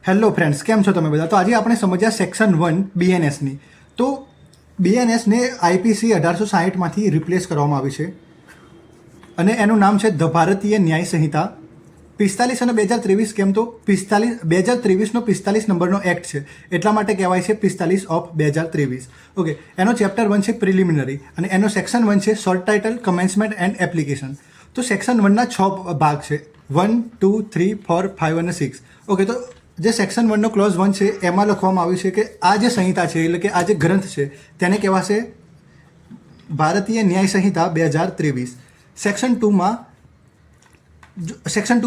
Hello friends, કેમ છો તમે બધા? તો આજે આપણે સમજ્યા સેક્શન 1 બીએનએસની. તો બીએનએસને આઈપીસી 1860માંથી રિપ્લેસ કરવામાં આવી છે અને એનું નામ છે ધ ભારતીય ન્યાય સંહિતા 45 અને 2023. કેમ તો 2023નો 45 નંબરનો એક્ટ છે, એટલા માટે કહેવાય છે 45 ઓફ 2023. ઓકે, એનો ચેપ્ટર 1 છે પ્રિલિમિનરી અને એનો સેક્શન 1 છે શોર્ટ ટાઇટલ, કમેન્સમેન્ટ એન્ડ એપ્લિકેશન. તો સેક્શન 1ના 6 ભાગ છે, 1, 2, 3, 4, 5 અને 6. ઓકે, તો જે સેક્શન 1નો ક્લોઝ 1 છે એમાં લખવામાં આવ્યું છે કે આ જે સંહિતા છે, એટલે કે આ જે ગ્રંથ છે તેને કહેવાશે ભારતીય ન્યાય સંહિતા 2023. સેક્શન 2માં સેક્શન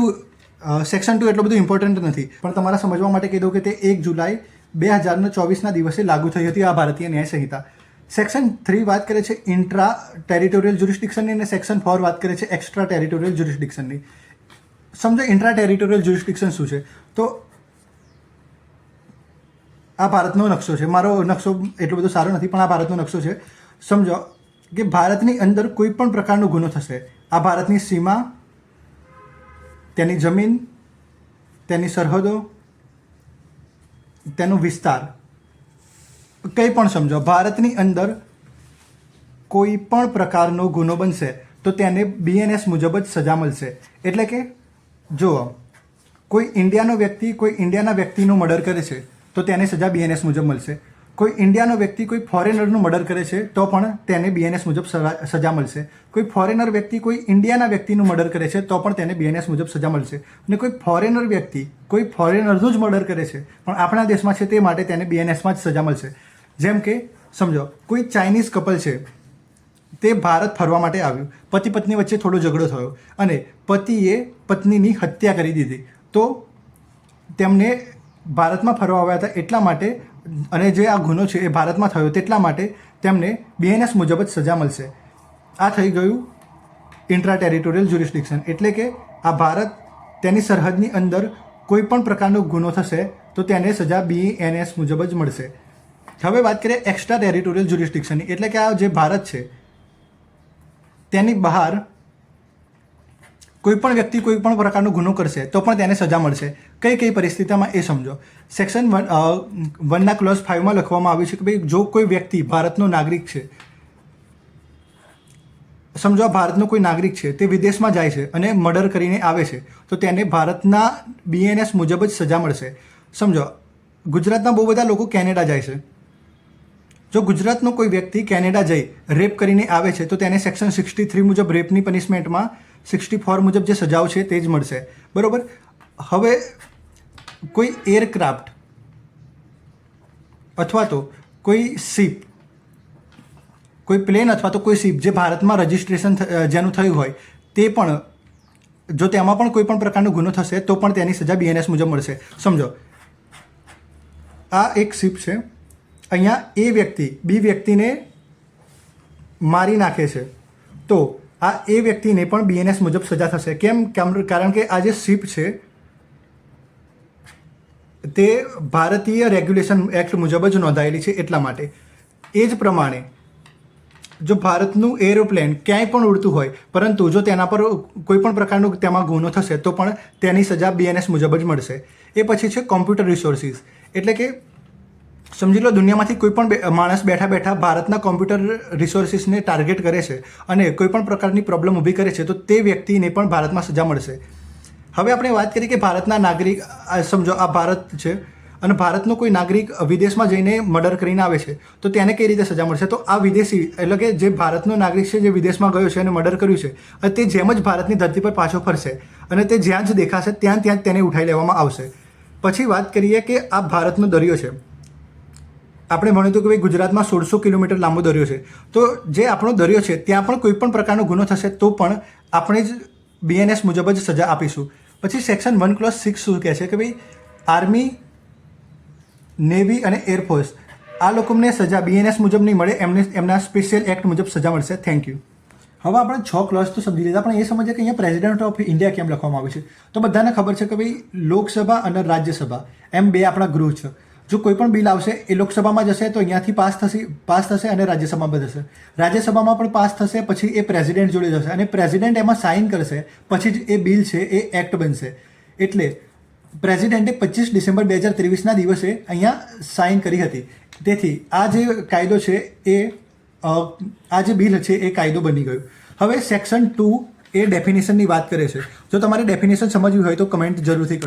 2 એટલું બધું ઇમ્પોર્ટન્ટ નથી, પણ તમારા સમજવા માટે કહી દઉં કે તે 1 જુલાઈ 2024ના દિવસે લાગુ થઈ હતી આ ભારતીય ન્યાય સંહિતા. સેક્શન 3 વાત કરે છે ઇન્ટ્રા ટેરિટોરિયલ જ્યુરિસ્ડિક્શનની અને સેક્શન 4 વાત કરે છે એક્સ્ટ્રા ટેરિટોરિયલ જ્યુરિસ્ડિક્શનની. સમજો ઇન્ટ્રા ટેરિટોરિયલ જ્યુરિસ્ડિક્શન શું છે. તો આ ભારતનો નકશો છે. મારો નકશો એટલો બધો સારો નથી, પણ આ ભારતનો નકશો છે. સમજો કે ભારતની અંદર કોઈ પણ પ્રકારનો ગુનો થશે, આ ભારતની સીમા, તેની જમીન, તેની સરહદો, તેનો વિસ્તાર, કંઈ પણ સમજો, ભારતની અંદર કોઈ પણ પ્રકારનો ગુનો બનશે તો તેને બીએનએસ મુજબ જ સજા મળશે. એટલે કે જુઓ, કોઈ ઇન્ડિયાનો વ્યક્તિ કોઈ ઇન્ડિયાના વ્યક્તિનું મર્ડર કરે છે તો તેને સજા બીએનએસ મુજબ મળશે. કોઈ ઇન્ડિયાનો વ્યક્તિ કોઈ ફોરેનરનું મર્ડર કરે છે તો પણ તેને બીએનએસ મુજબ સજા મળશે. કોઈ ફોરેનર વ્યક્તિ કોઈ ઇન્ડિયાના વ્યક્તિનું મર્ડર કરે છે તો પણ તેને બીએનએસ મુજબ સજા મળશે. અને કોઈ ફોરેનર વ્યક્તિ કોઈ ફોરેનરનું જ મર્ડર કરે છે પણ આપણા દેશમાં છે તે માટે તેને બીએનએસમાં જ સજા મળશે. જેમ કે સમજો કોઈ ચાઇનીઝ કપલ છે, તે ભારત ફરવા માટે આવ્યું, પતિ પત્ની વચ્ચે થોડો ઝઘડો થયો અને પતિએ પત્નીની હત્યા કરી દીધી. તો તેમને ભારતમાં ફરવા આવ્યા હતા એટલા માટે, અને જે આ ગુનો છે એ ભારતમાં થયો તેટલા માટે તેમને બીએનએસ મુજબ જ સજા મળશે. આ થઈ ગયું ઇન્ટ્રા ટેરિટોરિયલ જ્યુરિસ્ડિક્શન. એટલે કે આ ભારત તેની સરહદની અંદર કોઈ પણ પ્રકારનો ગુનો થશે તો તેને સજા બીએનએસ મુજબ જ મળશે. હવે વાત કરીએ એક્સ્ટ્રા ટેરિટોરિયલ જ્યુરિસ્ડિક્શનની. એટલે કે આ જે ભારત છે તેની બહાર કોઈ પણ વ્યક્તિ કોઈ પણ પ્રકારનો ગુનો કરશે તો પણ તેને સજા મળશે. કઈ કઈ પરિસ્થિતિમાં એ સમજો. સેક્શન 1ના ક્લોઝ 5માં લખવામાં આવ્યું છે કે ભાઈ જો કોઈ વ્યક્તિ ભારતનો નાગરિક છે, સમજો આ ભારતનો કોઈ નાગરિક છે, તે વિદેશમાં જાય છે અને મર્ડર કરીને આવે છે તો તેને ભારતના બીએનએસ મુજબ જ સજા મળશે. સમજો ગુજરાતના બહુ બધા લોકો કેનેડા જાય છે. જો ગુજરાતનો કોઈ વ્યક્તિ કેનેડા જઈ રેપ કરીને આવે છે તો તેને સેક્શન 63 મુજબ રેપની પનિશમેન્ટમાં 64 મુજબ જે સજાઓ છે તે જ મળશે. બરાબર. હવે કોઈ એરક્રાફ્ટ અથવા તો કોઈ શિપ, કોઈ પ્લેન અથવા તો કોઈ શિપ જે ભારતમાં રજિસ્ટ્રેશન જેનું થયું હોય તે પણ, જો તેમાં પણ કોઈ પણ પ્રકારનો ગુનો થશે તો પણ તેની સજા બીએનએસ મુજબ મળશે. સમજો આ એક શિપ છે, અહીંયા એ વ્યક્તિ બી વ્યક્તિને મારી નાખે છે તો આ એ વ્યક્તિને પણ બીએનએસ મુજબ સજા થશે. કેમ? કારણ કે આ જે શિપ છે તે ભારતીય રેગ્યુલેશન એક્ટ મુજબ જ નોંધાયેલી છે એટલા માટે. એ જ પ્રમાણે જો ભારતનું એરોપ્લેન ક્યાંય પણ ઉડતું હોય પરંતુ જો તેના પર કોઈ પણ પ્રકારનો તેમાં ગુનો થશે તો પણ તેની સજા બીએનએસ મુજબ જ મળશે. એ પછી છે કોમ્પ્યુટર રિસોર્સિસ. એટલે કે સમજી લો દુનિયામાંથી કોઈ પણ માણસ બેઠા બેઠા ભારતના કોમ્પ્યુટર રિસોર્સિસને ટાર્ગેટ કરે છે અને કોઈ પણ પ્રકારની પ્રોબ્લેમ ઊભી કરે છે તો તે વ્યક્તિને પણ ભારતમાં સજા મળશે. હવે આપણે વાત કરીએ કે ભારતના નાગરિક, સમજો આ ભારત છે અને ભારતનો કોઈ નાગરિક વિદેશમાં જઈને મર્ડર કરીને આવે છે તો તેને કઈ રીતે સજા મળશે. તો આ વિદેશી, એટલે કે જે ભારતનો નાગરિક છે જે વિદેશમાં ગયો છે અને મર્ડર કર્યું છે અને તે જેમ જ ભારતની ધરતી પર પાછો ફરશે અને તે જ્યાં જ દેખાશે ત્યાં જ તેને ઉઠાઈ લેવામાં આવશે. પછી વાત કરીએ કે આ ભારતનો દરિયો છે. આપણે ભણ્યું હતું કે ભાઈ ગુજરાતમાં 1600 કિલોમીટર લાંબો દરિયો છે. તો જે આપણો દરિયો છે ત્યાં પણ કોઈ પણ પ્રકારનો ગુનો થશે તો પણ આપણે જ બીએનએસ મુજબ જ સજા આપીશું. પછી સેક્શન 1 ક્લોઝ 6 શું કહે છે કે ભાઈ આર્મી, નેવી અને એરફોર્સ આ લોકોને સજા બીએનએસ મુજબ નહીં મળે, એમના સ્પેશિયલ એક્ટ મુજબ સજા મળશે. Thank you. હવે આપણે 6 ક્લોઝ તો સમજી લીધા, પણ એ સમજીએ કે અહીંયા પ્રેસિડેન્ટ ઓફ ઇન્ડિયા કેમ લખવામાં આવ્યું છે. તો બધાને ખબર છે કે ભાઈ લોકસભા અને રાજ્યસભા એમ બે આપણા ગૃહ છે. જો કોઈ પણ બિલ આવશે એ લોકસભામાં જશે તો અહીંયાથી પાસ થશે અને રાજ્યસભામાં જશે. રાજ્યસભામાં પણ પાસ થશે, પછી એ પ્રેસિડેન્ટ જોડે જશે અને પ્રેસિડેન્ટ એમાં સાઇન કરશે, પછી જ એ બિલ છે એ એક્ટ બનશે. એટલે પ્રેસિડેન્ટે 25 ડિસેમ્બર 2023ના દિવસે અહીંયા સાઇન કરી હતી. તેથી આ જે કાયદો છે એ આ જે બિલ છે એ કાયદો બની ગયો. હવે સેક્શન 2 એ ડેફિનેશનની વાત કરે છે. જો તમારે ડેફિનેશન સમજવી હોય તો કમેન્ટ જરૂરથી કરો.